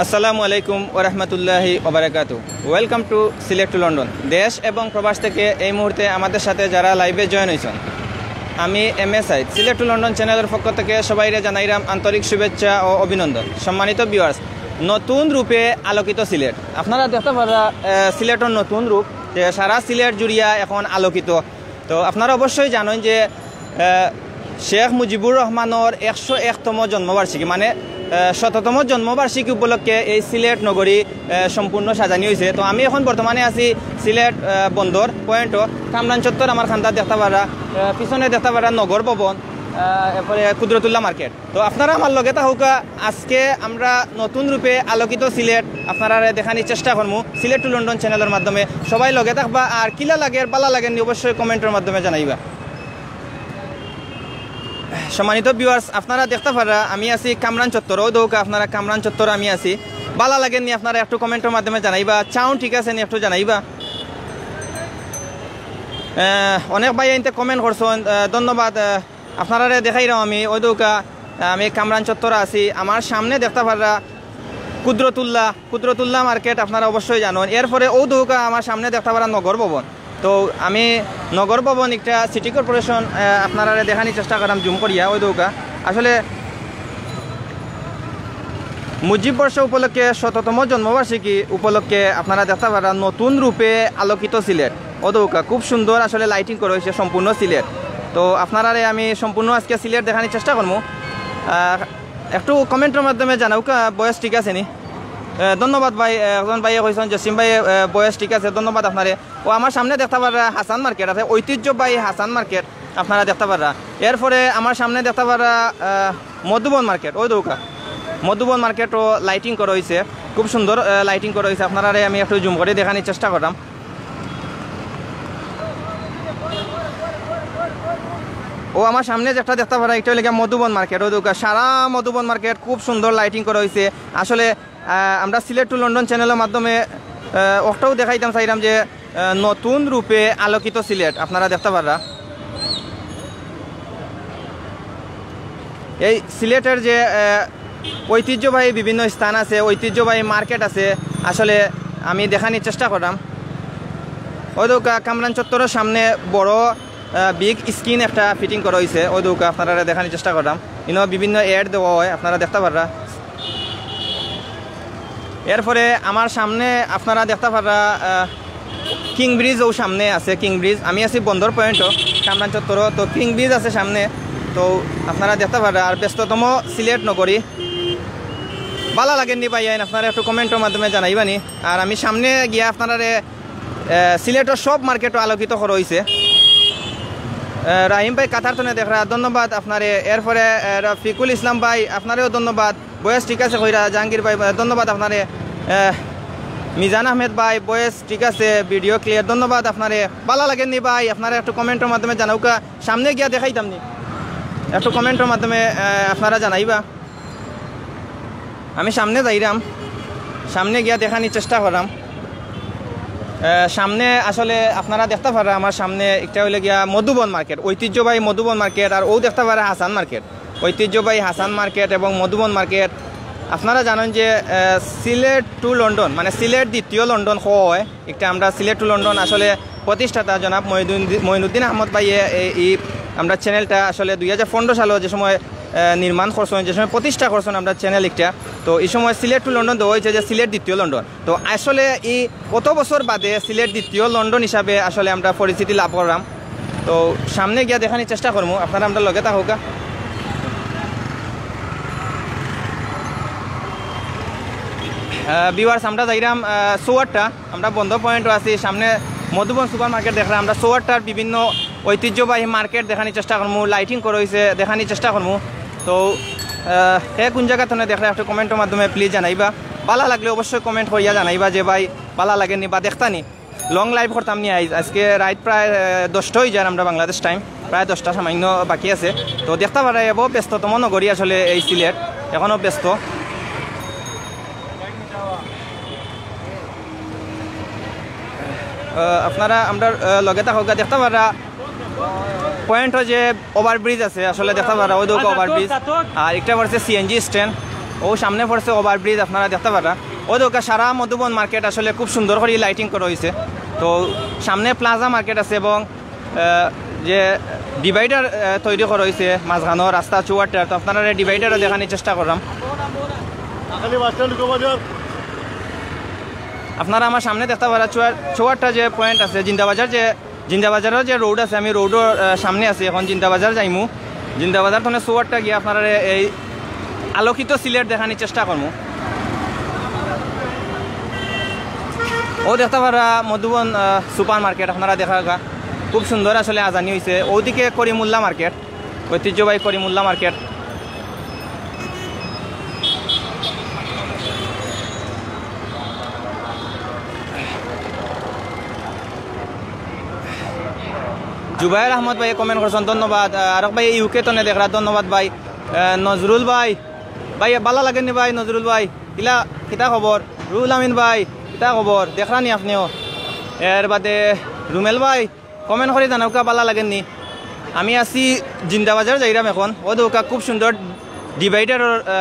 আসসালামু আলাইকুম ওয়া রাহমাতুল্লাহি ওয়া বারাকাতুহু। Welcome to Sylhet to London. দেশ এবং প্রবাস থেকে এই মুহূর্তে আমাদের সাথে যারা লাইভে জয়েন হয়েছেন, আমি MS Sayed Sylhet to London চ্যানেলের পক্ষ থেকে সবাইরে জানাইলাম আন্তরিক শুভেচ্ছা ও অভিনন্দন। সম্মানিত ভিউয়ার্স, নতুন রূপে আলোকিত সিলেট আপনারা দেখতে পারা সিলেটের নতুন রূপ যে সারা সিলেট জুড়িয়া এখন আলোকিত। তো আপনারা অবশ্যই জানেন যে শেখ মুজিবুর রহমানের 101তম জন্মবার্ষিকী মানে 100তম জন্মবার্ষিকী উপলক্ষে এই সিলেট নগরী সম্পূর্ণ সাজানি হয়েছে। তো আমি এখন বর্তমানে আছি সিলেট বন্দর পয়েন্টও কামরান চত্বর, আমার খান্দার দেখতে পারা, পিছনে দেখতে পারা নগর ভবন, এরপরে কুদরতুল্লাহ মার্কেট। তো আপনারা আমার লগে থাকুকা, আজকে আমরা নতুন রূপে আলোকিত সিলেট আপনারা দেখানোর চেষ্টা করবো সিলেট টু লন্ডন চ্যানেলের মাধ্যমে। সবাই লগে থাকবা, আর কিলা লাগে বালা লাগেনি অবশ্যই কমেন্টের মাধ্যমে জানাইবা। সম্মানিত ভিউয়ার্স, আপনারা দেখতে পারা আমি আছি কামরান চত্বর, ও দৌকা আপনারা কামরান চত্বর আমি আছি। বালা লাগেননি আপনারা একটু কমেন্টের মাধ্যমে জানাইবা, চাউন ঠিক আছে নি একটু জানাইবা। অনেক ভাই এনতে কমেন্ট করছেন, ধন্যবাদ। আপনারা দেখাইলাম আমি ওই দৌকা আমি কামরান চত্বর আছি। আমার সামনে দেখতে পারা কুদরতুল্লাহ মার্কেট আপনারা অবশ্যই জানেন। এরপরে ও দৌকা আমার সামনে দেখতে পারা নগর ভবন। তো আমি নগর ভবন একটা সিটি কর্পোরেশন আপনারা দেখানোর চেষ্টা করলাম জুম করিয়া। ওই দৌকা আসলে মুজিব বর্ষ উপলক্ষে 100তম জন্মবার্ষিকী উপলক্ষে আপনারা দেখতে পারেন নতুন রূপে আলোকিত সিলেট। ও দৌকা খুব সুন্দর আসলে লাইটিং করা হয়েছে সম্পূর্ণ সিলেট। তো আপনারা আমি সম্পূর্ণ আজকে সিলেট দেখানোর চেষ্টা করবো। একটু কমেন্টের মাধ্যমে জানাউকা বয়স ঠিক আছে নি। ধন্যবাদ ভাই, একজন ভাইয়ে কইছেন জসিম ভাই বয়স ঠিক আছে, ধন্যবাদ আপনারে। ও আমার সামনে দেখতে পারা হাসান মার্কেট আছে, ঐতিহ্যবাহী হাসান মার্কেট আপনারা দেখতে পারা। এরপরে আমার সামনে দেখতে পারা মধুবন মার্কেট। ওই দৌকা মধুবন মার্কেটও লাইটিং করা হয়েছে, খুব সুন্দর লাইটিং করা হয়েছে। আপনারা আমি একটু জুম করে দেখানোর চেষ্টা করলাম। ও আমার সামনে যেটা দেখতে পারা এটা লেগে মধুবন মার্কেট। ওই দৌকা সারা মধুবন মার্কেট খুব সুন্দর লাইটিং করা হয়েছে। আসলে আমরা সিলেট টু লন্ডন চ্যানেলের মাধ্যমে ওটাও দেখাইতাম চাইলাম যে নতুন রূপে আলোকিত সিলেট আপনারা দেখতে পারা। এই সিলেটের যে ঐতিহ্যবাহী বিভিন্ন স্থান আছে, ঐতিহ্যবাহী মার্কেট আছে, আসলে আমি দেখানোর চেষ্টা করলাম। ওই দৌকা কামরান চত্বরের সামনে বড় বিগ স্ক্রিন একটা ফিটিং করা হয়েছে। ওই দৌকা আপনারা দেখানোর চেষ্টা করলাম। বিভিন্ন অ্যাড দেওয়া হয় আপনারা দেখতে পারা। এরপরে আমার সামনে আপনারা দেখতে পারা কিং ব্রিজও সামনে আছে। কিং ব্রিজ, আমি আছি বন্দর পয়েন্টও কামরান চত্বরও। তো কিং ব্রিজ আছে সামনে, তো আপনারা দেখতে পারা। আর ব্যস্ততম সিলেট নগরী ভালো লাগেননি ভাই আপনারা একটু কমেন্টের মাধ্যমে জানাইবানি। আর আমি সামনে গিয়া আপনারা সিলেটের সব মার্কেটও আলোকিত করা হয়েছে। রাহিম ভাই কাতার তনে দেখরা, ধন্যবাদ আপনারে। এরপরে রফিকুল ইসলাম ভাই আপনারেও ধন্যবাদ, বয়স ঠিক আছে কইরা। জাহাঙ্গীর ভাই ধন্যবাদ আপনারে। মিজান আহমেদ ভাই বয়স ঠিক আছে, ভিডিও ক্লিয়ার, ধন্যবাদ আপনারে। ভালো লাগেননি ভাই আপনারা একটু কমেন্টের মাধ্যমে জানাউকা। সামনে গিয়া দেখাইতাম নি, একটু কমেন্টের মাধ্যমে আপনারা জানাইবা। আমি সামনে যাইরাম, সামনে গিয়া দেখানোর চেষ্টা করলাম। সামনে আসলে আপনারা দেখতে পারা আমার সামনে একটা হইলে গিয়া মধুবন মার্কেট, ঐতিহ্যবাহী মধুবন মার্কেট। আর ও দেখতে পারা হাসান মার্কেট, ঐতিহ্যবাহী হাসান মার্কেট এবং মধুবন মার্কেট। আপনারা জানেন যে সিলেট টু লন্ডন মানে সিলেট দ্বিতীয় লন্ডন হয় একটা। আমরা সিলেট টু লন্ডন আসলে প্রতিষ্ঠাতা জনাব মঈনুদ্দিন আহমদ ভাইয়ে এই আমরা চ্যানেলটা আসলে 2015 সালে যে সময় নির্মাণ করছেন, যে সময় প্রতিষ্ঠা করছেন আমরা চ্যানেল একটা। তো এই সময় সিলেট টু লন্ডন দেওয়া হয়েছে যে সিলেট দ্বিতীয় লন্ডন। তো আসলে এই কত বছর বাদে সিলেট দ্বিতীয় লন্ডন হিসাবে আসলে আমরা পরিচিতি লাভ করলাম। তো সামনে গিয়া দেখানোর চেষ্টা করবো, আপনারা আমরা লগে থাকুকা। ভিউয়ার্স, আমরা যাইরাম সোয়ারটা, আমরা বন্ধ পয়েন্টও আছি। সামনে মধুবন সুপার মার্কেট দেখলাম, আমরা সোয়ারটার বিভিন্ন ঐতিহ্যবাহী মার্কেট দেখানোর চেষ্টা করবো, লাইটিং করা হয়েছে দেখানোর চেষ্টা করবো। তো কোন জায়গা থেকে দেখলে একটা কমেন্টের মাধ্যমে প্লিজ জানাইবা। ভালো লাগলে অবশ্যই কমেন্ট করিয়া জানাইবা যে ভাই ভালো লাগেনি বা দেখতানি। লং লাইভ করতাম নি আজকে রাইট প্রায় 10টা হয়ে যায়, আমরা বাংলাদেশ টাইম প্রায় 10টা সামান্য বাকি আছে। তো দেখতে পারা যাব ব্যস্ততম নগরী আসলে এই সিলেট, এখনও ব্যস্ত। আপনারা আমরা লগে থাকা দেখতে পারা পয়েন্ট যে ওভারব্রিজ আছে আসলে দেখতে পারা, ওই দৌকা ওভারব্রিজ। আর একটা পড়ছে CNG স্ট্যান্ড। ও সামনে পড়ছে ওভারব্রিজ আপনারা দেখতে পারা। ও দোকা সারা মধুবন মার্কেট আসলে খুব সুন্দর করে লাইটিং করা হয়েছে। তো সামনে প্লাজা মার্কেট আছে এবং যে ডিভাইডার তৈরি করা হয়েছে মাঝখানো রাস্তা চুয়ারটা। তো আপনারা ডিভাইডারও দেখানোর চেষ্টা করলাম। আপনারা আমার সামনে দেখতে পারা চুয়ারটা যে পয়েন্ট আছে জিন্দাবাজারের যে রোড আছে, আমি রোডের সামনে আছি এখন। জিন্দাবাজার যাইমু, জিন্দাবাজার তখন চুয়ারটা গিয়ে আপনারা এই আলোকিত সিলেট দেখানোর চেষ্টা করবো। ও দেখতে পারা মধুবন সুপার মার্কেট আপনারা দেখা খুব সুন্দর আসলে আজানি হয়েছে। ওদিকে করিমুল্লা মার্কেট, ঐতিহ্যবাহী করিমুল্লা মার্কেট। জুবাইর আহমদ ভাই কমেন্ট করছেন, ধন্যবাদ। আর ভাই ইউকে তো দেখা ধন্যবাদ ভাই। নজরুল ভাই ভালো লাগেনি ভাই? নজরুল ভাই কিলা কিতা খবর? রুহুল আমিন ভাই কিতা খবর? দেখরানি আপনিও? এর বাদে রুমেল ভাই কমেন্ট করে জানাওকা ভালো লাগেননি? আমি আছি জিন্দাবাজার যাইরাম এখন। ও দোকা খুব সুন্দর ডিভাইডার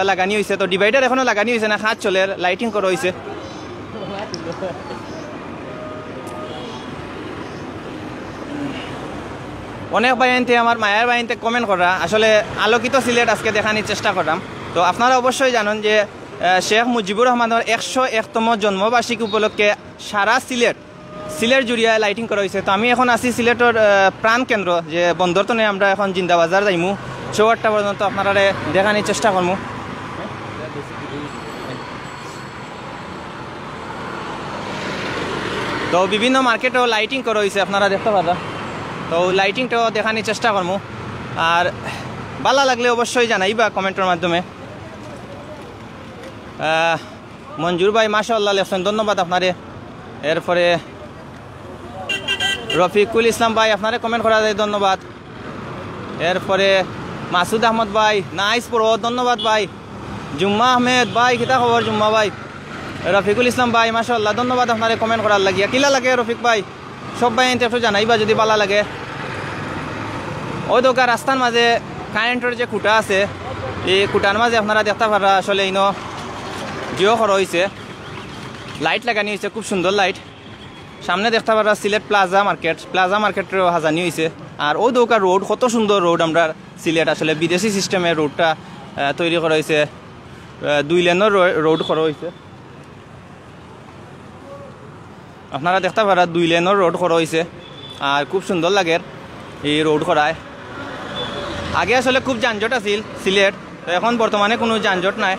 লাগানি হয়েছে। তো ডিভাইডার এখনো লাগানি হয়েছে না, হাত চলে লাইটিং করা হয়েছে। অনেক বাইনতে আমার মায়ের বাইনতে কমেন্ট করা আসলে আলোকিত সিলেট আজকে দেখানোর চেষ্টা করলাম। তো আপনারা অবশ্যই জানেন যে শেখ মুজিবুর রহমানের 101তম জন্মবার্ষিকী উপলক্ষে সারা সিলেট জুড়িয়া লাইটিং করা হয়েছে। তো আমি এখন আছি সিলেটের প্রাণ কেন্দ্র যে বন্দরতনে। আমরা এখন জিন্দাবাজার যাইমু 4টা পর্যন্ত আপনারা দেখানোর চেষ্টা করবো। তো বিভিন্ন মার্কেটেও লাইটিং করা হয়েছে আপনারা দেখতে পারা। তো লাইটিংটাও দেখানোর চেষ্টা করবো। আর ভালো লাগলে অবশ্যই জানাইবা কমেন্টের মাধ্যমে। মঞ্জুর ভাই মাশাআল্লাহ লেখছেন, ধন্যবাদ আপনারে। এরপরে রফিকুল ইসলাম ভাই আপনারে কমেন্ট করা যায়, ধন্যবাদ। এরপরে মাসুদ আহমদ ভাই নাইস পড়ো, ধন্যবাদ ভাই। জুম্মা আহমেদ ভাই কিতা খবর? জুম্মা ভাই, রফিকুল ইসলাম ভাই মাশাআল্লাহ, ধন্যবাদ আপনারে কমেন্ট করার লাগিয়া। কিলা লাগে রফিক ভাই? সব ভাই একটু জানাইবা যদি ভালো লাগে। ওই দোকান রাস্তার মাঝে কারেন্টের যে খুঁটা আছে, এই খুঁটার মাঝে আপনারা দেখতে পারা আসলে ইনো জিও করা হয়েছে, লাইট লাগানি হয়েছে, খুব সুন্দর লাইট। সামনে দেখতে পারা সিলেট প্লাজা মার্কেটেরও হাজানি হয়েছে। আর ওই দোকান রোড কত সুন্দর রোড আমরা সিলেট আসলে বিদেশি সিস্টেমে রোডটা তৈরি করা হয়েছে। 2 লেনের রোড করা হয়েছে। আপনারা দেখতে পারা 2 লেনের রোড করা হয়েছে। আর খুব সুন্দর লাগে এই রোড করায়। আগে আসলে খুব যানজট আছিল সিলেট, এখন বর্তমানে কোনো যানজট নাই।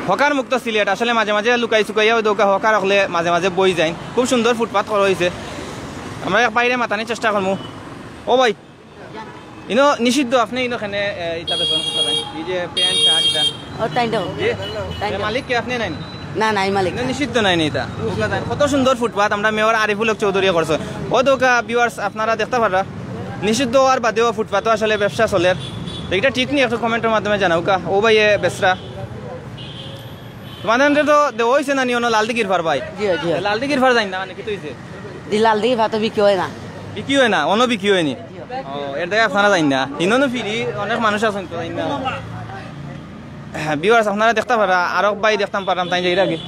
হকার মুক্ত সিলেট আসলে মাঝে মাঝে লুকাই চুকাইয়া ওই দৌকা হকার হলে মাঝে মাঝে বই যায়। খুব সুন্দর ফুটপাথ করা হয়েছে। আমরা বাইরে মাতানির চেষ্টা করবো। ও ভাই ইনো নিষিদ্ধ আপনি ইনোখানে এটা বেতন এই যে প্যান্ট শার্ট মালিক কে আপনি নাই? না নাই মালিক নিষিদ্ধ নাই এটা। কত সুন্দর ফুটপাথ আমরা মেয়র আরিফুল হক চৌধুরী করছো। ও দোকা ভিউয়ার্স আপনারা দেখতে পারা নিষিদ্ধ আর বাদেও ফুটপাথও আসলে ব্যবসা চলে। এটা ঠিক নেই, একটু কমেন্টের মাধ্যমে জানাও কা। ও ভাই বেসরা তোমাদের তো দেওয়া হয়েছে না নিও লালদিঘির ফার ভাই? লালদিঘির ফার যাই না মানে কি হয়েছে? লালদিঘির ভাত বিক্রি হয় না, বিক্রি হয় না, অন্য বিক্রি হয়নি। ও এর জায়গায় আপনারা যাই না, ইনো ফিরি অনেক মানুষ আছেন তো যাই না। ভিউয়ার্স আপনারা দেখতে পারা আরো ভাই দেখতাম পারলাম তাই যাই আগে।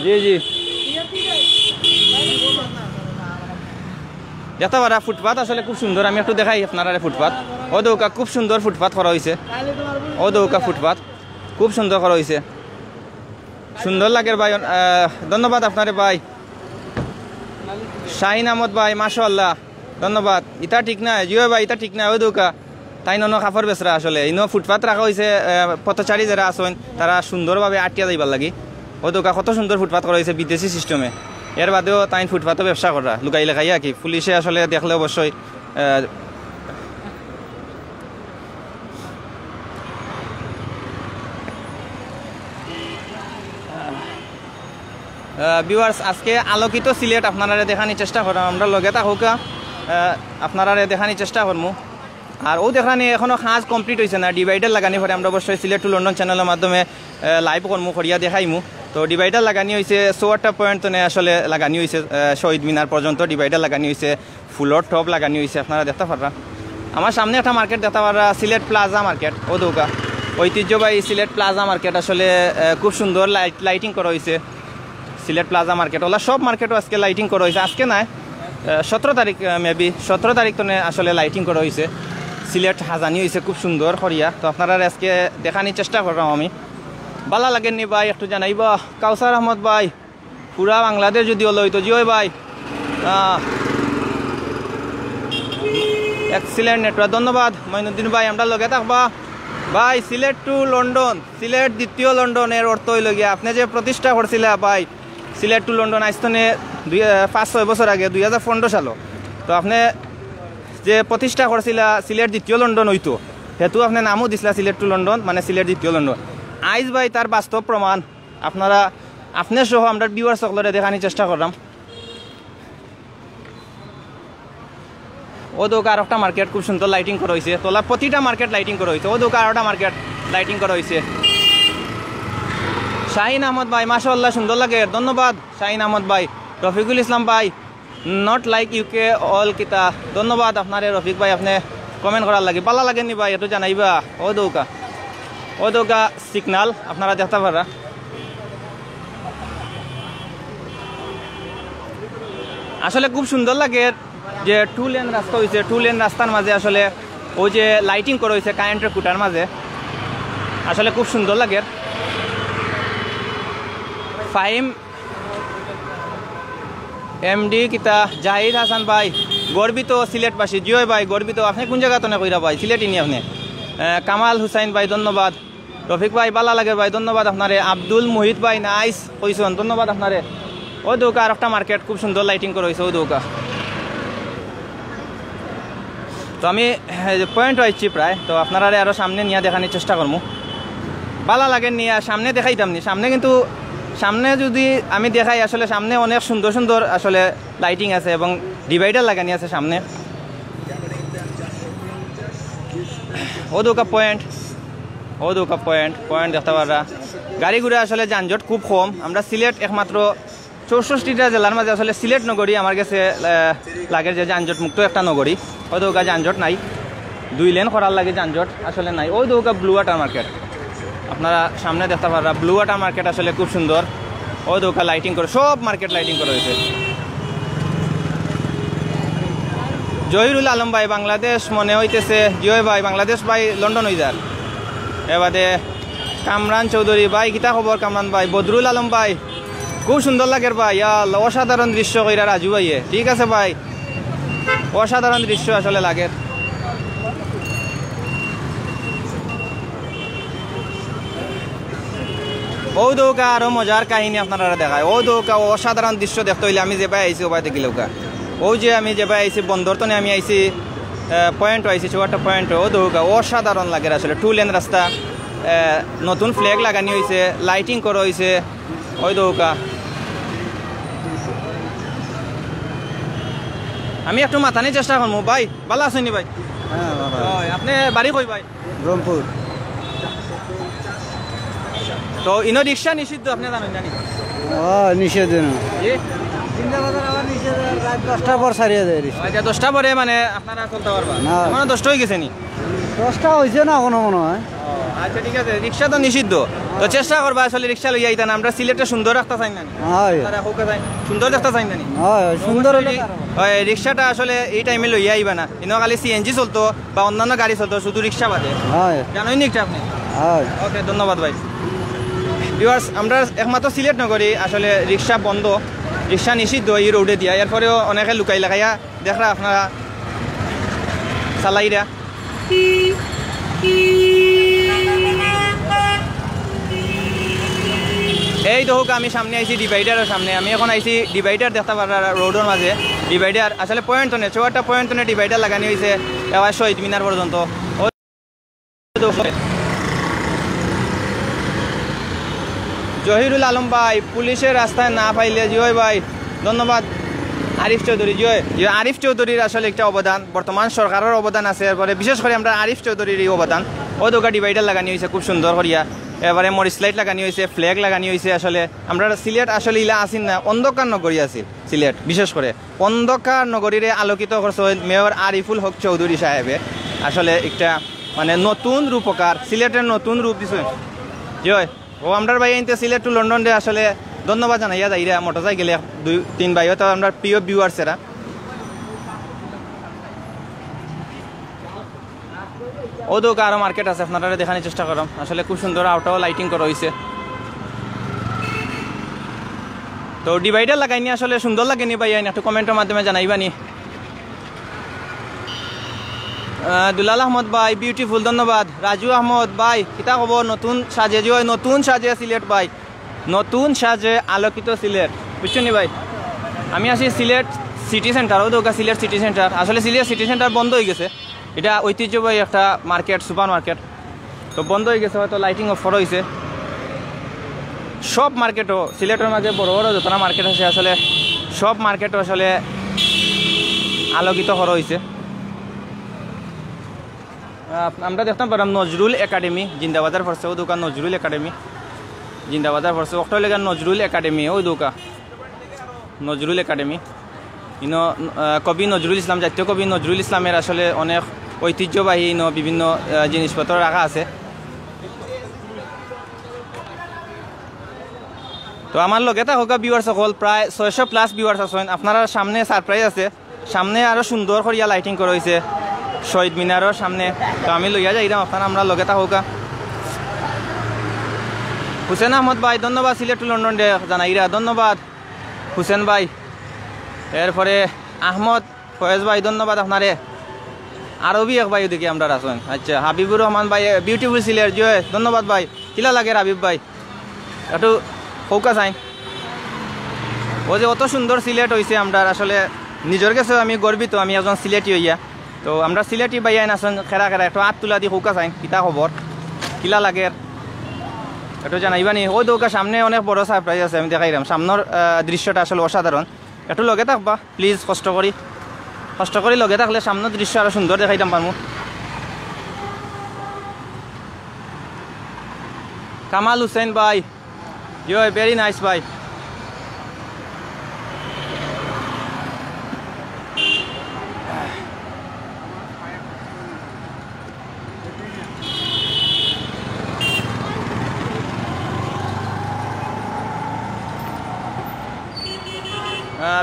জি জি দেখতে পারা ফুটপাথ আসলে খুব সুন্দর। আমি একটু দেখাই আপনারা ফুটপাথ। ও দৌকা খুব সুন্দর ফুটপাথ করা হয়েছে। ও দৌকা ফুটপাথ খুব সুন্দর করা হয়েছে, সুন্দর লাগে ভাই। ধন্যবাদ আপনারে ভাই। শাহিন আহমদ ভাই মাশাআল্লাহ, ধন্যবাদ। ইটা ঠিক না জিও ভাই, ইটা ঠিক না। ওই দৌকা তাই নন কাপড় বেচরা আসলে ইনো ফুটপাথ রাখা হয়েছে। পথচারী যারা আসেন তারা সুন্দরভাবে আটিয়া যাইবার লাগি। ওই দৌকা কত সুন্দর ফুটপাথ করা হয়েছে বিদেশি সিস্টেমে। এর বাদেও তাই ফুটপাথও ব্যবসা করা লুকাই লেখাইয়া কি পুলিশে আসলে দেখলে অবশ্যই ভিউয়ার্স আজকে আলোকিত সিলেট আপনারা দেখানোর চেষ্টা করাম। আমরা লগে থাকুকা আপনারা দেখানোর চেষ্টা করবো। আর ও দেখানি এখনও কাজ কমপ্লিট হয়েছে না, ডিভাইডার লাগানি পরে আমরা অবশ্যই সিলেট টু লন্ডন চ্যানেলের মাধ্যমে লাইভ করবো, করিয়া দেখাইমু। তো ডিভাইডার লাগানি হয়েছে 4টা পয়েন্ট আসলে লাগানি হয়েছে শহীদ মিনার পর্যন্ত ডিভাইডার লাগানি হয়েছে, ফুলর টপ লাগানি হয়েছে। আপনারা দেখতে পারা আমার সামনে একটা মার্কেট দেখতে পারা সিলেট প্লাজা মার্কেট। ও দৌকা ঐতিহ্যবাহী সিলেট প্লাজা মার্কেট আসলে খুব সুন্দর লাইটিং করা হয়েছে। সিলেট প্লাজা মার্কেট ওলা সব মার্কেটও আজকে লাইটিং করা হয়েছে, আজকে নাই 17 তারিখ মেবি 17 তারিখ তো আসলে লাইটিং করা হয়েছে। সিলেট হাজানি হয়েছে খুব সুন্দর করিয়া। তো আপনারা আজকে দেখানোর চেষ্টা করলাম আমি। ভালো লাগেননি ভাই একটু জানাইবা। কাউসার আহমদ ভাই পুরা বাংলাদেশ যদি হলো হইতো জিও ভাই, এক্সিলেন্ট নেটওয়ার্ক, ধন্যবাদ মঈনুদ্দিন ভাই। আমরা লগে থাকবা ভাই। সিলেট টু লন্ডন, সিলেট দ্বিতীয় লন্ডনের অর্থ হইল গিয়া আপনি যে প্রতিষ্ঠা করছিল ভাই সিলেট টু লন্ডন আইস্তনে 5-6 বছর আগে 2015 সালে। তো আপনি যে প্রতিষ্ঠা করছিল সিলেট দ্বিতীয় লন্ডন হইতো, সেহেতু আপনি নামও দিছিলা সিলেট টু লন্ডন, মানে সিলেট দ্বিতীয় লন্ডন। আইজ ভাই তার বাস্তব প্রমাণ আপনি সহ আমরা ভিউয়ার সকলরে দেখানোর চেষ্টা করলাম। ও দোকান আর একটা মার্কেট খুব সুন্দর লাইটিং করা হয়েছে। তোলা প্রতিটা মার্কেট লাইটিং করা হয়েছে। ও দোকান আর একটা মার্কেট লাইটিং করা হয়েছে। শাহিন আহমদ ভাই মাশাআল্লাহ সুন্দর লাগে, ধন্যবাদ শাহিন আহমদ ভাই। রফিকুল ইসলাম ভাই নট লাইক ইউকে অল কিতা, ধন্যবাদ আপনার রফিক ভাই, আপনি কমেন্ট করার লাগে। ভালো লাগেনি ভাই একটু জানাইবা। ও দৌকা সিগনাল আপনারা দেখতে পারা। আসলে খুব সুন্দর লাগে যে 2 লেন রাস্তা হয়েছে। 2 লেন রাস্তার মাঝে আসলে ওই যে লাইটিং করা হয়েছে কারেন্টের খুঁটার মাঝে, আসলে খুব সুন্দর লাগে। ফাহিম এমডি কিতা জাহিদ হাসান ভাই গর্বিত সিলেটবাসী, জিও ভাই গর্বিত। আপনি কোন জায়গা তো না কইরা ভাই সিলেটই নি আপনি। কামাল হুসাইন ভাই ধন্যবাদ। রফিক ভাই ভালো লাগে ভাই, ধন্যবাদ আপনারে। আব্দুল মুহিত ভাই নাইস কইছেন, ধন্যবাদ আপনারে। ও দৌকা আর একটা মার্কেট খুব সুন্দর লাইটিং করা হয়েছে ও দৌকা। তো আমি পয়েন্ট হয়েছি প্রায়, তো আপনারা আরও সামনে নিয়ে দেখানোর চেষ্টা করবো। ভালো লাগে নিয়ে সামনে দেখাইতাম নি, সামনে কিন্তু সামনে যদি আমি দেখাই আসলে সামনে অনেক সুন্দর সুন্দর আসলে লাইটিং আছে এবং ডিভাইডার লাগানি আছে সামনে। ও দৌকা পয়েন্ট দেখতে পারা। গাড়ি ঘুরে আসলে যানজট খুব কম। আমরা সিলেট একমাত্র 64টা জেলার মাঝে আসলে সিলেট নগরী আমার কাছে লাগে যে যানজট মুক্ত একটা নগরী। ও দৌকা যানজট নাই, 2 লেন করার লাগে যানজট আসলে নাই। ওই দৌকা ব্লু ওয়াটার মার্কেট আপনারা সামনে দেখতে পারা। ব্লু ওয়াটার মার্কেট আসলে খুব সুন্দর। ও দৌকা লাইটিং করে, সব মার্কেট লাইটিং করা হয়েছে। জহিরুল আলম ভাই বাংলাদেশ মনে হইতেছে, জিও ভাই বাংলাদেশ ভাই লন্ডন হয়ে যার। এবারে কামরান চৌধুরী ভাই কিতা খবর কামরান ভাই। বদরুল আলম ভাই খুব সুন্দর লাগে ভাই, অসাধারণ দৃশ্য কইরা রাজু ভাইয়ে। ঠিক আছে ভাই, অসাধারণ দৃশ্য আসলে লাগে। ও দৌকা আরো মজার কাহিনী আপনারা দেখায়। ও দৌকা অসাধারণ দৃশ্য দেখতে হইলে আমি যে ভাই আইসি ও ভাই দেখিল ও যে আমি যে ভাই আইসি বন্দর তো আমি আইসি পয়েন্ট আইসি ছোট পয়েন্ট। ও দৌকা অসাধারণ লাগে আসলে। 2 লেন রাস্তা, নতুন ফ্ল্যাগ লাগানি হয়েছে, লাইটিং করা হয়েছে। ওই দৌকা আমি একটু মাথানির চেষ্টা করবো ভাই। ভালো আছেন ভাই? হ্যাঁ, আপনি বাড়ি কই ভাই? রংপুর। তো ইনো রিক্সা নিষিদ্ধ আপনি জানেন জানি? নিষেধ রাত 10টার পর ছাড়িয়ে দেয়। 10টা পরে মানে আপনারা চলতে পারবা? মানে 10টা হয়ে গেছে নি? 10টা হয়েছে না এখনো মনে হয়। আচ্ছা ঠিক আছে, রিক্সা তো নিষিদ্ধ, তো চেষ্টা করবা আসলে রিক্সা লইয়া আইতা না। আমরা সিলেটে সুন্দর রাখতে চাই না, সুন্দর দেখতে চাই না, সুন্দর রিক্সাটা আসলে এই টাইমে লইয়া আইবা না। ইনো খালি সিএনজি চলতো বা অন্যান্য গাড়ি চলতো, শুধু রিক্সা বাদে। জানোই নি আপনি? ওকে ধন্যবাদ ভাই। ভিউয়ার্স আমরা একমাত্র সিলেট নগরী আসলে রিক্সা বন্ধ, রিক্সা নিষিদ্ধ এই রোডে দিয়া। এরপরেও অনেকে লুকাই লাগাইয়া দেখরা আপনারা চালাইরা। এই দেখুক আমি সামনে আইছি ডিভাইডারের সামনে। আমি এখন আইছি ডিভাইডার দেখতে পারা রোডের মাঝে। ডিভাইডার আসলে পয়েন্ট নে, 4টা পয়েন্ট নে ডিভাইডার লাগানি হয়েছে এবার শহীদ মিনার পর্যন্ত। জহিরুল আলম ভাই পুলিশের রাস্তায় না পাইলে জিও ভাই ধন্যবাদ। আরিফ চৌধুরী জিও আরিফ চৌধুরীর আসলে একটা অবদান, বর্তমান সরকারের অবদান আছে। এরপরে বিশেষ করে আমরা আরিফ চৌধুরীর এই অবদান। ও দোকা ডিভাইডার লাগানি হয়েছে খুব সুন্দর করিয়া। এবারে মরিচ লাইট লাগানি হয়েছে, ফ্ল্যাগ লাগানি হয়েছে। আসলে আমরা সিলেট আসলে ইলা আসিন না, অন্ধকার নগরী আছিল সিলেট। বিশেষ করে অন্ধকার নগরীরে আলোকিত করছে মেয়র আরিফুল হক চৌধুরী সাহেবে। আসলে একটা মানে নতুন রূপকার, সিলেটের নতুন রূপ দিছে জয়। ও আমরা ভাই আনতে সিলেট টু লন্ডন ডে আসলে ধন্যবাদ জানাইয়া যাইরা মোটরসাইকেলে 2-3 ভাই তো আমরা প্রিয় ভিউয়ার্সেরা। ও দোকা আরো মার্কেট আছে, আপনারা দেখানোর চেষ্টা করলাম। আসলে খুব সুন্দর আউটাও লাইটিং করা হয়েছে। তো ডিভাইডার লাগাইনি আসলে সুন্দর লাগেনি ভাই, একটু কমেন্টের মাধ্যমে জানাইবানি। দুলাল আহমদ ভাই বিউটিফুল, ধন্যবাদ। রাজু আহমদ ভাই কিতা খবর? নতুন সাজে জয়, নতুন সাজে সিলেট ভাই, নতুন সাজে আলোকিত সিলেট, বুঝছেন নি ভাই? আমি আছি সিলেট সিটি সেন্টার। ও দোকা সিলেট সিটি সেন্টার। আসলে সিলেট সিটি সেন্টার বন্ধ হয়ে গেছে, এটা ঐতিহ্যবাহী একটা মার্কেট, সুপার মার্কেট, তো বন্ধ হয়ে গেছে, হয়তো লাইটিং অফার হয়েছে। সব মার্কেটও সিলেটের মাঝে বড় বড় যতটা মার্কেট আছে আসলে সব মার্কেটও আসলে আলোকিত করা হয়েছে। আমরা দেখতাম পারাম নজরুল একাডেমি জিন্দাবাজার পড়ছে, ও দোকান নজরুল একাডেমি জিন্দাবাজার পড়ছে। অক্টোলেগার নজরুল একাডেমি, ওই দোকা নজরুল একাডেমি। ইনো কবি নজরুল ইসলাম, জাতীয় কবি নজরুল ইসলামের আসলে অনেক ঐতিহ্যবাহী বিভিন্ন জিনিসপত্র রাখা আছে। তো আমার লগে তা হোক ভিউয়ার্স সকল, প্রায় 600+ ভিউয়ার্স আছেন। আপনারা সামনে সারপ্রাইজ আছে, সামনে আরো সুন্দর করিয়া লাইটিং করা হয়েছে শহীদ মিনারের সামনে। তো আমি লইয়া যাইলাম, আপনারা আমরা লগে তা হোক। হুসেন আহমদ ভাই ধন্যবাদ, সিলেট টু লন্ডন ডে জানাইরা, ধন্যবাদ হুসেন ভাই। এরপরে আহমদ ফয়েজ ভাই ধন্যবাদ আপনারে। আরবি এক ভাই ওদিকে আমরা আছেন। আচ্ছা হাবিবুর রহমান ভাই বিউটিফুল সিলেট জয়, ধন্যবাদ ভাই। কিলা লাগে হাবিব ভাই একটু ফোকাস আইন। ও যে অত সুন্দর সিলেট হয়েছে আমরা আসলে নিজের কাছে আমি গর্বিত, আমি একজন সিলেটি হইয়া। তো আমরা সিলেটি ভাই আইন আসেন খেরা খেরা একটু হাত তুলা দিয়ে ফোকাস আইন, কিতা খবর কিলা লাগে একটু জানাইবানি। ওই দৌকা সামনে অনেক বড় সারপ্রাইজ আছে, আমি দেখাইলাম। সামনের দৃশ্যটা আসলে অসাধারণ, একটু লগে থাকবা প্লিজ, কষ্ট করি লগে থাকলে সামনের দৃশ্য আরো সুন্দর দেখাইতাম পারমু। কামাল হুসেন ভাই জয়, ভেরি নাইস ভাই।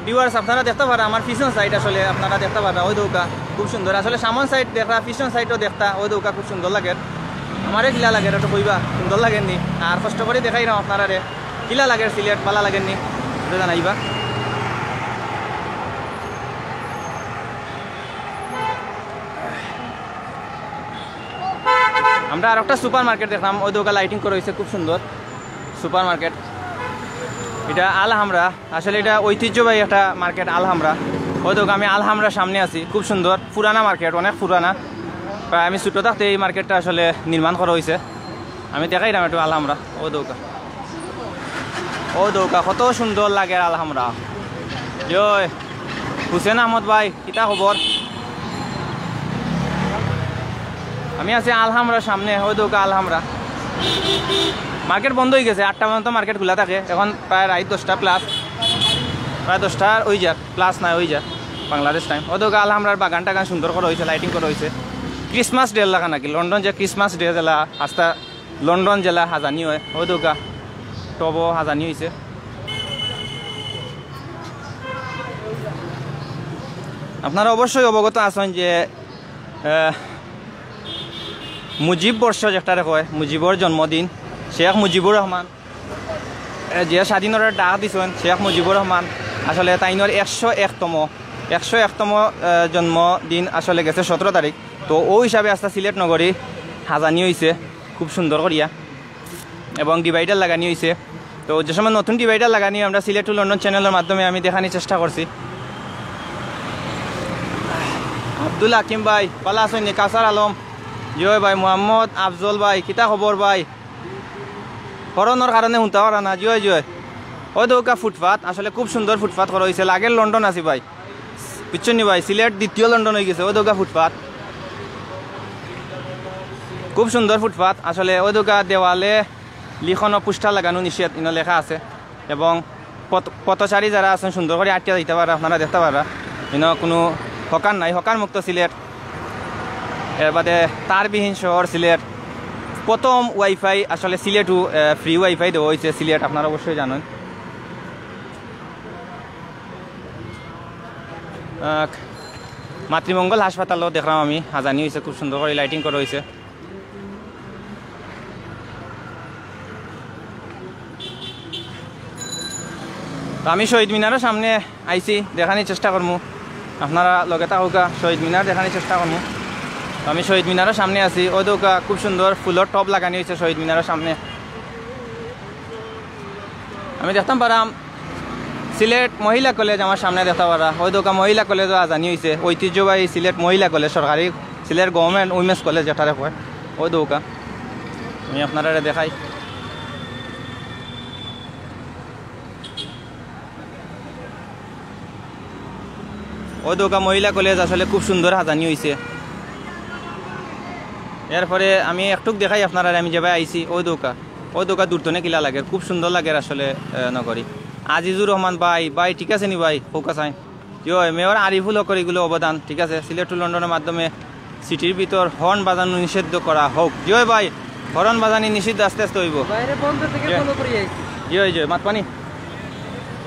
ভিউয়ার্স আপনারা দেখতে পারা আমার পিছন সাইড, আসলে আপনারা দেখতে পারা ওই দৌকা খুব সুন্দর। আসলে সামন সাইড দেখা, পিছন সাইডও দেখতা, ওই দৌকা খুব সুন্দর লাগে। আমারে কিলা লাগে একটু কইবা, সুন্দর লাগেননি? আর কষ্ট করে দেখাই না আপনারা রে কিলা লাগে সিলেট, ভালো লাগেননি এটা জানাইবা। আমরা আর একটা সুপার মার্কেট দেখলাম, ওই দৌকা লাইটিং করা হয়েছে খুব সুন্দর সুপার মার্কেট। এটা আলহামরা, আসলে এটা ঐতিহ্যবাহী একটা মার্কেট আলহামরা। ওই দোকা আমি আলহামরার সামনে আছি, খুব সুন্দর পুরানা মার্কেট, অনেক পুরানা। প্রায় আমি ছোটো থাকতে এই মার্কেটটা আসলে নির্মাণ করা হয়েছে। আমি দেখাইলাম একটু আলহামরা। ও দৌকা কত সুন্দর লাগে আলহামরা জয়। হুসেন আহমদ ভাই কিতা খবর? আমি আছি আলহামরার সামনে, ওই দৌকা আলহামরা। মার্কেট বন্ধ হয়ে গেছে, 8টা পর্যন্ত মার্কেট খোলা থাকে। এখন প্রায় রাত 10টা+, প্রায় 10টার ওই যার প্লাস নাই ওই যার বাংলাদেশ টাইম। ও দোকা আলহামরার বাগান টাগান সুন্দর করা হয়েছে, লাইটিং করা হয়েছে। ক্রিসমাস ডে লাগা নাকি লন্ডন যে ক্রিসমাস ডে জেলা আস্তা লন্ডন জেলা হাজানি হয়, ও দোকা টবও হাজানি হয়েছে। আপনারা অবশ্যই অবগত আছেন যে মুজিব বর্ষ যেটা কয়, মুজিবর জন্মদিন, শেখ মুজিবুর রহমান যে স্বাধীনতার ডাক দিছেন শেখ মুজিবুর রহমান, আসলে তাইনের 101তম জন্মদিন আসলে গেছে 17 তারিখ। তো ওই হিসাবে আস্তে সিলেট নগরী হাজানি হয়েছে খুব সুন্দর করিয়া, এবং ডিভাইডার লাগানি হয়েছে। তো যে সময় নতুন ডিভাইডার লাগানি আমরা সিলেট টু লন্ডন চ্যানেলের মাধ্যমে আমি দেখানোর চেষ্টা করছি। আব্দুল হাকিম ভাই পালা আছেন, কাসার আলম জয় ভাই, মোহাম্মদ আফজল ভাই কিতা খবর ভাই? করোনার কারণে শুনতে পারা না, জয় জয়। ওই দৌকা ফুটপাথ, আসলে খুব সুন্দর ফুটপাথ করা হয়েছে, লাগের লন্ডন আছি ভাই, বুঝছেন নি ভাই? সিলেট দ্বিতীয় লন্ডন হয়ে গেছে। ওই দৌকা ফুটপাথ খুব সুন্দর ফুটপাথ, আসলে ওই দৌকা দেওয়ালে লিখন পোস্টার লাগানো নিষেধ ইনো লেখা আছে, এবং পথচারী যারা আছেন সুন্দর করে আটকে দিতে পারে, আপনারা দেখতে পারা। ইনো কোনো হকার নাই, হকার মুক্ত সিলেট। এর বাদে তারবিহীন শহর সিলেট, প্রথম ওয়াইফাই আসলে সিলেটও ফ্রি ওয়াইফাই দেওয়া হয়েছে সিলেট, আপনারা অবশ্যই জানেন। মাতৃমঙ্গল হাসপাতালও দেখলাম আমি, হাজানি হয়েছে, খুব সুন্দর করে লাইটিং করা হয়েছে। তো আমি শহীদ মিনারের সামনে আইছি, দেখানোর চেষ্টা করবো, আপনারা লগে থাকুকা, শহীদ মিনার দেখানোর চেষ্টা করবো। তো আমি শহীদ মিনারের সামনে আছি, ওই দোকা খুব সুন্দর ফুলের টব লাগানো হয়েছে শহীদ মিনারের সামনে। আমি দেখতাম পারাম সিলেট মহিলা কলেজ আমার সামনে দেখতে পারা, ওই দোকা মহিলা কলেজও আজানি হয়েছে, ঐতিহ্যবাহী সিলেট মহিলা কলেজ, সরকারি সিলেট গভর্নমেন্ট উইমেন্স কলেজ যেটারে হয় ওই দোকা আমি আপনারা দেখাই। ওই দোকা মহিলা কলেজ আসলে খুব সুন্দর হাজানি হয়েছে। এরপরে আমি একটুক দেখাই আপনারা, আমি যেভাবে আইছি ওই দোকা দূরতনে কিলা লাগে, খুব সুন্দর লাগে আসলে নগরী। আজিজুর রহমান ভাই ঠিক আছে নি ভাই, ফোকাস আইন জয় মেয়র আরিফুল হকর এগুলো অবদান, ঠিক আছে। সিলেট টু লন্ডনের মাধ্যমে সিটির ভিতর হর্ন বাজানো নিষিদ্ধ করা হোক। জয় ভাই, হর্ন বাজানি নিষিদ্ধ আস্তে আস্তে হইব। জয় জয় মাতপানি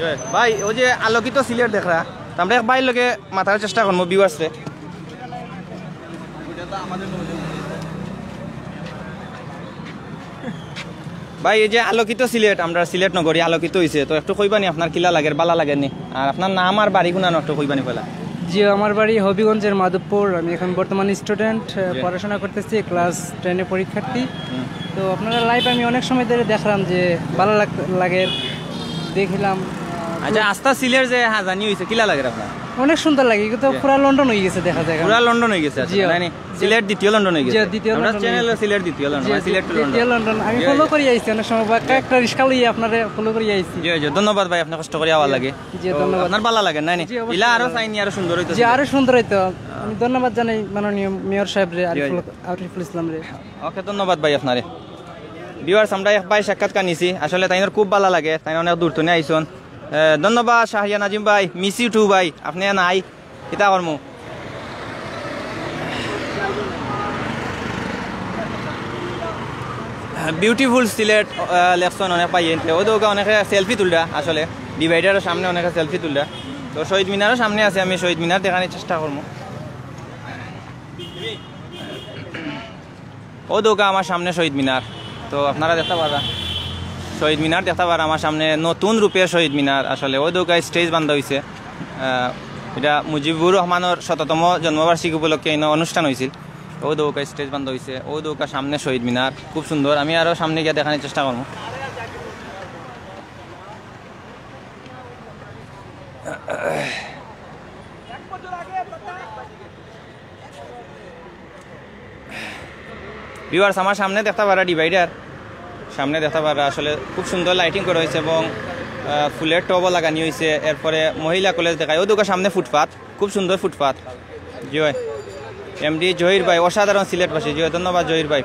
জয় ভাই, ওই যে আলোকিত সিলেট দেখরা, আমরা এক ভাই লগে মাথার চেষ্টা করবো ভিউয়ার্সরে। ভাই এই যে আলোকিত সিলেট, আমরা সিলেট নগরী আলোকিত হয়েছে, তো একটু কইবানি আপনার কিলা লাগে, বালা লাগেনি, আর আপনার নাম আর বাড়ি গুণানো একটু কইবানি পেলা। জি, আমার বাড়ি হবিগঞ্জের মাধবপুর। আমি এখন বর্তমানে স্টুডেন্ট, পড়াশোনা করতেছি, ক্লাস 10-এ পরীক্ষার্থী। তো আপনারা লাইভ আমি অনেক সময় ধরে দেখলাম যে ভালো লাগে, দেখিলাম। আচ্ছা, আস্থা সিলেট যে হাজানি হয়েছে কিলা লাগে আপনার? অনেক সুন্দর লাগে, কিন্তু পুরা লন্ডন হয়ে গেছে দেখা যায়, পুরা লন্ডন হয়ে গেছে। সিলেট দ্বিতীয় লন্ডন হয়ে গেছে, দ্বিতীয় আমরা লন্ডন চ্যানেল সিলেট দ্বিতীয় লন্ডন, সিলেট টু দ্বিতীয় লন্ডন। আমি ফলো করি আইছি অনেক সময়, বা একটা রিস্কা লইয়া আপনারে ফলো করি আইছি। জি জি, ধন্যবাদ ভাই, আপনি কষ্ট করে আওয়া লাগে। জি ধন্যবাদ। আপনার ভালো লাগে না? ইলা আরো চাইনি আরো সুন্দর হইতো। জি আরো সুন্দর হইতো। আমি ধন্যবাদ জানাই মাননীয় মেয়র সাহেব রে, আরিফুল ইসলাম রে। ওকে, ধন্যবাদ ভাই আপনারে। ভিউয়ার্স, আমরা এক ভাই সাক্ষাৎকার নিছি, আসলে তাইনের খুব ভালো লাগে, তাই অনেক দূর তো আইসন। ধন্যবাদ শাহরিয়া নাজিম ভাই, মিস ইউ টু ভাই, আপনি নাই কিতা করমু। বিউটিফুল সিলেট লেকশন অনেক পাই, ওদের অনেকে সেলফি তুলরা, আসলে ডিভাইডারের সামনে অনেকে সেলফি তুলরা। তো শহীদ মিনারের সামনে আছে, আমি শহীদ মিনার দেখানোর চেষ্টা করবো। ও দোকা আমার সামনে শহীদ মিনার, তো আপনারা দেখতে পারা শহীদ মিনার দেখতে পারা আমার সামনে, নতুন রূপের শহীদ মিনার। আসলে ওই দোকায় স্টেজ বান্ধা হয়েছে, এটা মুজিবুর রহমানের শততম জন্মবার্ষিকী উপলক্ষে অনুষ্ঠান হয়েছিল। ওই দৌকায় স্টেজ বান্ধা হয়েছে, ওই দৌকার সামনে শহীদ মিনার, খুব সুন্দর। আমি আরও সামনে গিয়ে দেখানোর চেষ্টা করবো। ভিউয়ার্স, আমার সামনে দেখতে পারা ডিভাইডার, সামনে দেখতে পারা আসলে খুব সুন্দর লাইটিং করা হয়েছে এবং ফুলের টবও লাগানি হয়েছে। এরপরে মহিলা কলেজ দেখায়, ওই দোকান সামনে ফুটপাথ, খুব সুন্দর ফুটপাথ। জয় এমডি জহির ভাই, অসাধারণ সিলেটবাসী, জয় ধন্যবাদ জহির ভাই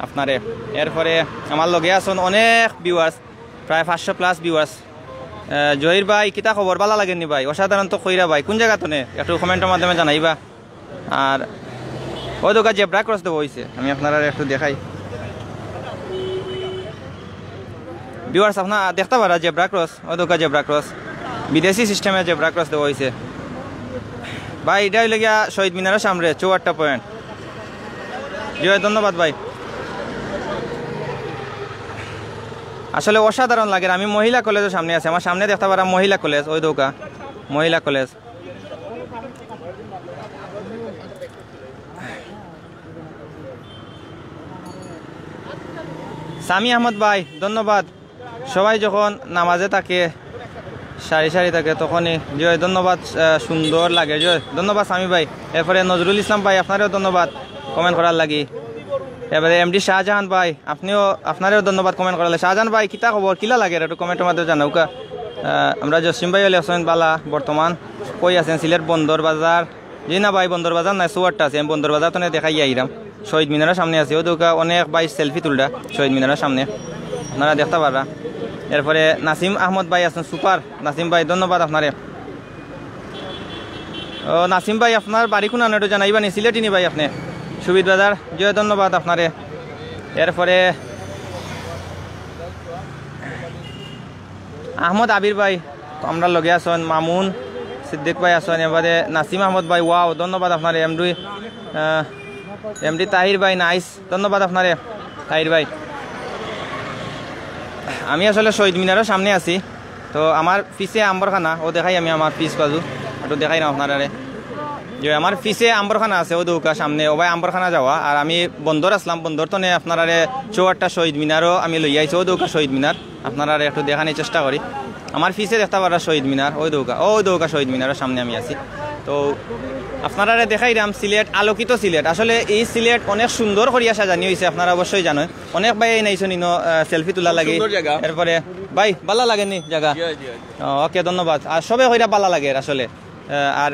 আপনারে। এরপরে আমার লগে আসুন অনেক ভিউয়ার্স, প্রায় 500+ ভিউয়ার্স। জহির ভাই কিতা খবর, ভালো লাগেনি ভাই? অসাধারণ তো কইরা ভাই, কোন জায়গা তো নে একটু কমেন্টের মাধ্যমে জানাইবা। আর ওই দোকান জেব্রা ক্রস দেবো হয়েছে, আমি আপনারা একটু দেখাই। ভিউয়ার্স, আপনার দেখতে পারা জেব্রা ক্রস, ওই দোকান জেব্রা ক্রস, বিদেশি সিস্টেমে জেব্রা ক্রস দেওয়া হয়েছে ভাই। এটা হইলে গিয়া শহীদ মিনারের সামনে 54 পয়েন্ট। জয় ধন্যবাদ ভাই, আসলে অসাধারণ লাগে। আমি মহিলা কলেজের সামনে আছি, আমার সামনে দেখতে পারা মহিলা কলেজ, ওই দৌকা মহিলা কলেজ। সামি আহমদ ভাই ধন্যবাদ। সবাই যখন নামাজে থাকে, সারি সারি থাকে, তখনই জয় ধন্যবাদ, সুন্দর লাগে। জয় ধন্যবাদ সামি ভাই। এরপরে নজরুল ইসলাম ভাই, আপনারও ধন্যবাদ কমেন্ট করার লাগি। এবারে এমডি শাহজাহান ভাই, আপনারও ধন্যবাদ কমেন্ট করার লাগে। শাহজাহান ভাই কিতা খবর, কিলা লাগে একটু কমেন্টের মাধ্যমে জানাউকা। আমরা জসিম ভাই হলে আসেন বালা, বর্তমান কই আছেন? সিলেট বন্দর বাজার। জি না ভাই, বন্দর বাজার নাই, সুয়ারটা আছে, আমি বন্দর বাজার তো দেখাই আইরাম। শহীদ মিনারের সামনে আছে, ও দোকা অনেক ভাই সেলফি তুলরা শহীদ মিনারের সামনে, আপনারা দেখতে পারা। এরপরে নাসিম আহমদ ভাই আছেন, সুপার নাসিম ভাই, ধন্যবাদ আপনারে। ও নাসিম ভাই, আপনার বাড়ি কোন একটু জানাইবা নি? সিলেটি নি ভাই আপনি? সুবিদ বাজার জয় ধন্যবাদ আপনারে। এরপরে আহমদ আবির ভাই আমরা লগে আছেন, মামুন সিদ্দিক ভাই আছেন, এবারে নাসিম আহমদ ভাই ওয়াও ধন্যবাদ আপনারে। এমডি তাহির ভাই নাইস ধন্যবাদ আপনারে তাহির ভাই। আমি আসলে শহীদ মিনারের সামনে আছি, তো আমার পিছে আম্বরখানা ও দেখাই, আমি আমার পিস বাজু একটু দেখাই না আপনারা যে আমার পিছে আম্বরখানা আছে ও দৌকা সামনে, ও ভাই আম্বরখানা যাওয়া। আর আমি বন্দর আসলাম, বন্দর তো আপনারা চৌয়ারটা শহীদ মিনারও আমি লই আইছি, ও দৌকা শহীদ মিনার আপনারা একটু দেখানোর চেষ্টা করি। আমার পিছে দেখতে পারা শহীদ মিনার, ওই দৌকা শহীদ মিনারের সামনে আমি আছি। তো আপনারা দেখাইলাম সিলেট, আলোকিত সিলেট। আসলে এই সিলেট অনেক সুন্দর করিয়া সাজানি হয়েছে, আপনারা অবশ্যই জানেন। অনেক ভাই নাইছেন ইনো সেলফি তোলা লাগে, এরপরে ভাই ভালো লাগেনি জায়গা? ওকে ধন্যবাদ। আর সবে হইরা ভালো লাগে আসলে। আর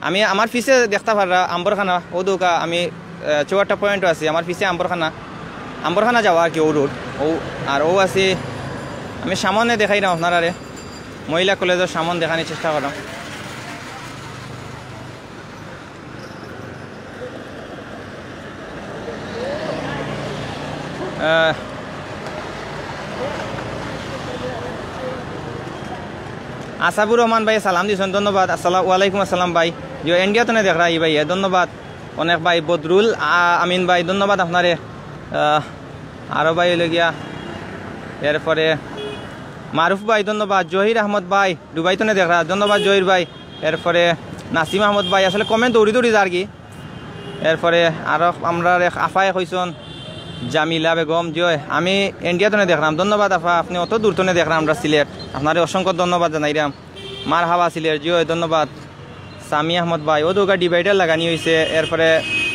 আমি আমার পিছে দেখতে পারা আম্বরখানা ও দৌকা, আমি ৪টা পয়েন্টও আছি আমার পিছে আম্বরখানা যাওয়া আর কি, ও রোড ও। আর ও আছে আমি সামনে দেখাই না আপনারা মহিলা কলেজের সামনে দেখানোর চেষ্টা করলাম। আসাবুর রহমান ভাই সালাম দিয়েছেন ধন্যবাদ। আসসালাম ওয়ালাইকুম আসসালাম ভাই। যে ইন্ডিয়া তো দেখ রা ভাই ধন্যবাদ অনেক ভাই। বদরুল আমিন ভাই ধন্যবাদ আপনারে। আরও ভাই হইল গিয়া, এরপরে মারুফ ভাই ধন্যবাদ। জহির আহমদ ভাই দুবাই তো দেখ রা ধন্যবাদ জহির ভাই। এরপরে নাসিম আহমদ ভাই আসলে কমেন্ট দৌড়ি যার কি। এরপরে আরও আমরা আফাই কইসন জামিলা বেগম জয়, আমি ইন্ডিয়া তো দেখলাম ধন্যবাদ আফা, আপনি অত দূর তো দেখলাম আমরা সিলেট, আপনার অসংখ্য ধন্যবাদ জানাইলাম। মার হাওয়া সিলেট জয় ধন্যবাদ। সামি আহমদ ভাই ও দুগা ডিভাইডার লাগানি হয়েছে, এরপরে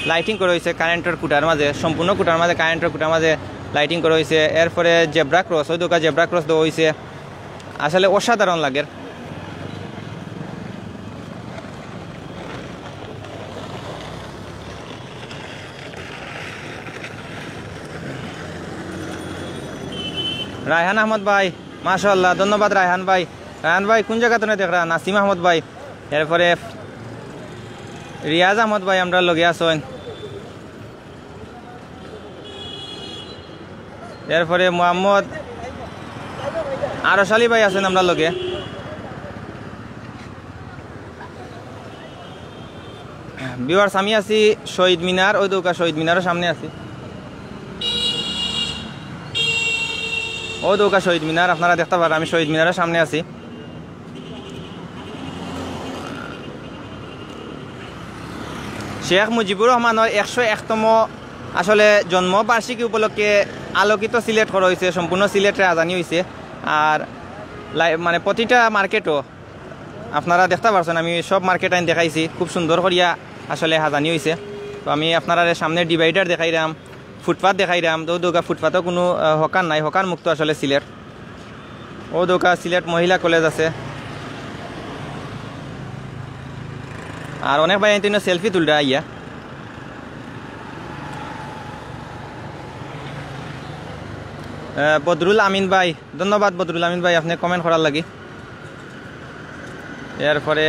লাইটিং করা হয়েছে কারেন্টের কুটার মাঝে, সম্পূর্ণ কুটার মাঝে কারেন্টের কুটার মাঝে লাইটিং করা হয়েছে। এরপরে জেব্রা ক্রস ওই দুগা জেব্রা ক্রস দেওয়া হয়েছে, আসলে অসাধারণ লাগে। রায়হান আহমদ ভাই মাশাআল্লাহ ধন্যবাদ রায়হান ভাই। রায়হান ভাই কোন জায়গা তো দেখ রা? নাসিম আহমদ ভাই, এরপরে রিয়াজ আহমদ ভাই আমরা লগে আসেন, এরপরে মোহাম্মদ আরশ আলী ভাই আছেন আমরা লগে। ভিউয়ার্স আমি আছি শহীদ মিনার, ওই দৌকা শহীদ মিনারের সামনে আছি, ও দৌকা শহীদ মিনার আপনারা দেখতে পারেন, আমি শহীদ মিনারের সামনে আছি। শেখ মুজিবুর রহমানের 101তম আসলে জন্মবার্ষিকী উপলক্ষে আলোকিত সিলেট করা হয়েছে, সম্পূর্ণ সিলেটে আজানি হয়েছে। আর মানে প্রতিটা মার্কেটও আপনারা দেখতে পাচ্ছেন, আমি সব মার্কেট আইন দেখাইছি, খুব সুন্দর করিয়া আসলে হাজানি হয়েছে। তো আমি আপনারা সামনে ডিভাইডার দেখাইলাম, ফুটপাথ দেখাইলাম। তো দৌকা ফুটপাথও কোনো হকার নাই, হকার মুক্ত আসলে সিলেট। ও দৌকা সিলেট মহিলা কলেজ আছে। আর অনেক ভাই আইন সেলফি তুলরা আইয়া। বদরুল আমিন ভাই ধন্যবাদ। বদরুল আমিন ভাই আপনি কমেন্ট করার লাগি। এরপরে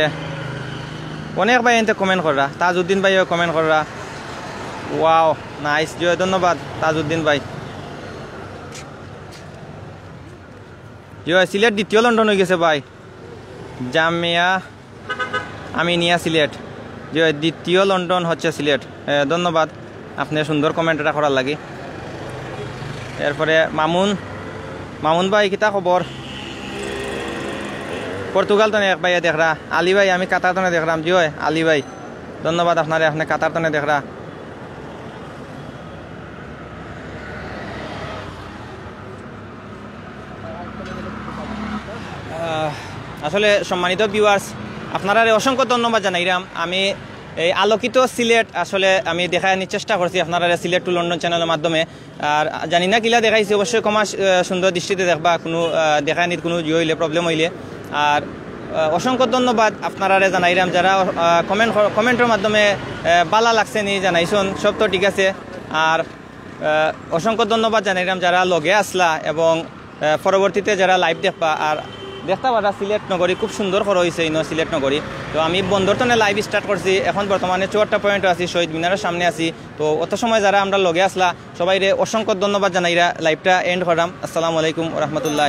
অনেক ভাই আইনতে কমেন্ট করা, তাজউদ্দিন ভাইও কমেন্ট করা, ওয়াও নাইস জয় ধন্যবাদ তাজউদ্দিন ভাই। জয় সিলেট দ্বিতীয় লন্ডন হয়ে গেছে ভাই, জামিয়া আমিনিয়া সিলেট, জয় দ্বিতীয় লন্ডন হচ্ছে সিলেট। ধন্যবাদ আপনি সুন্দর কমেন্ট এটা করার লাগি। এরপরে মামুন ভাই কিতা খবর? পর্তুগাল তো এক ভাই দেখরা। আলী ভাই আমি কাতার তো দেখলাম, জয় আলী ভাই ধন্যবাদ আপনারে, আপনি কাতার তো দেখরা। আসলে সম্মানিত ভিউয়ার্স আপনারা অসংখ্য ধন্যবাদ জানাইলাম। আমি এই আলোকিত সিলেট আসলে আমি দেখানোর চেষ্টা করছি আপনারা সিলেট টু লন্ডন চ্যানেলের মাধ্যমে। আর জানি না কিলা দেখাইছি, অবশ্যই কমা সুন্দর দৃষ্টিতে দেখবা, কোনো দেখানির কোনো ইয়ে হইলে প্রবলেম হইলে। আর অসংখ্য ধন্যবাদ আপনারা জানাইলাম যারা কমেন্টের মাধ্যমে বালা লাগছে নি জানাইছন, সব তো ঠিক আছে। আর অসংখ্য ধন্যবাদ জানাইলাম যারা লগে আসলা এবং পরবর্তীতে যারা লাইভ দেখবা। আর দেখতে পারা সিলেট নগরী খুব সুন্দর করা হয়েছে ইনো সিলেট নগরী। তো আমি বন্দরতনে লাইভ স্টার্ট করছি, এখন বর্তমানে 4টা পয়েন্ট আছি, শহীদ মিনারের সামনে আছি। তো অত সময় যারা আমরা লগে আসলা সবাই অসংখ্য ধন্যবাদ জানাইরা লাইভটা এন্ড করাম। আসসালামু আলাইকুম রহমতুল্লাহ।